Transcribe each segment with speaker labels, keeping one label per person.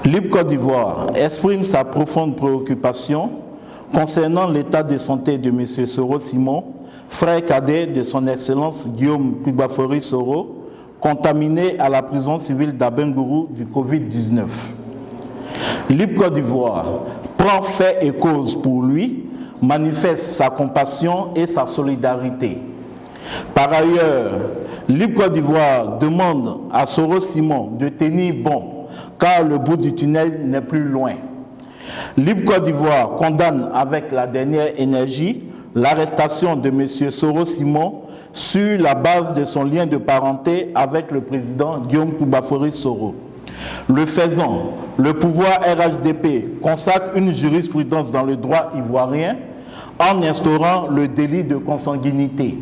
Speaker 1: Libre Côte d'Ivoire exprime sa profonde préoccupation concernant l'état de santé de M. Soro Simon, frère cadet de son Excellence Guillaume Koulibaly Soro, contaminé à la prison civile d'Abengourou du Covid-19. Libre Côte d'Ivoire prend fait et cause pour lui, manifeste sa compassion et sa solidarité. Par ailleurs, Libre Côte d'Ivoire demande à Soro Simon de tenir bon, car le bout du tunnel n'est plus loin. Libre Côte d'Ivoire condamne avec la dernière énergie l'arrestation de M. Soro Simon sur la base de son lien de parenté avec le président Guillaume Koulibaly Soro. Le faisant, le pouvoir RHDP consacre une jurisprudence dans le droit ivoirien en instaurant le délit de consanguinité.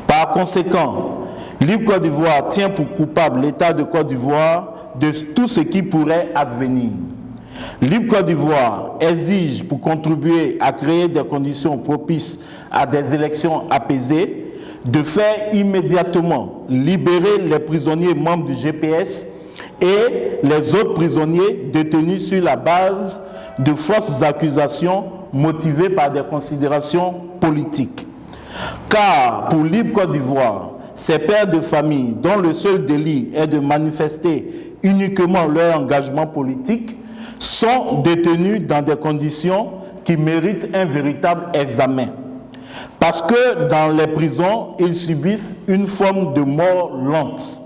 Speaker 1: Par conséquent, Libre Côte d'Ivoire tient pour coupable l'État de Côte d'Ivoire de tout ce qui pourrait advenir. Libre Côte d'Ivoire exige, pour contribuer à créer des conditions propices à des élections apaisées, de faire immédiatement libérer les prisonniers membres du GPS et les autres prisonniers détenus sur la base de fausses accusations motivées par des considérations politiques. Car pour Libre Côte d'Ivoire, ces pères de famille dont le seul délit est de manifester uniquement leur engagement politique sont détenus dans des conditions qui méritent un véritable examen. Parce que dans les prisons, ils subissent une forme de mort lente.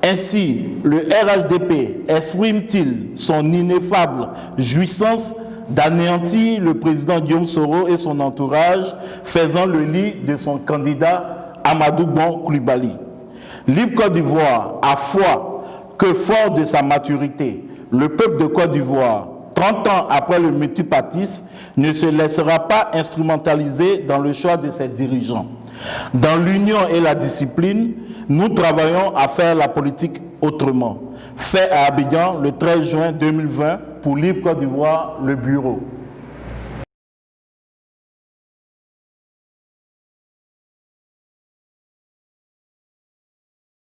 Speaker 1: Ainsi, le RHDP exprime-t-il son ineffable jouissance d'anéantir le président Guillaume Soro et son entourage, faisant le lit de son candidat Amadou Bon Coulibaly. Libre Côte d'Ivoire a foi que, fort de sa maturité, le peuple de Côte d'Ivoire, 30 ans après le multipartisme, ne se laissera pas instrumentaliser dans le choix de ses dirigeants. Dans l'union et la discipline, nous travaillons à faire la politique autrement. Fait à Abidjan le 13 juin 2020 pour Libre Côte d'Ivoire, le bureau.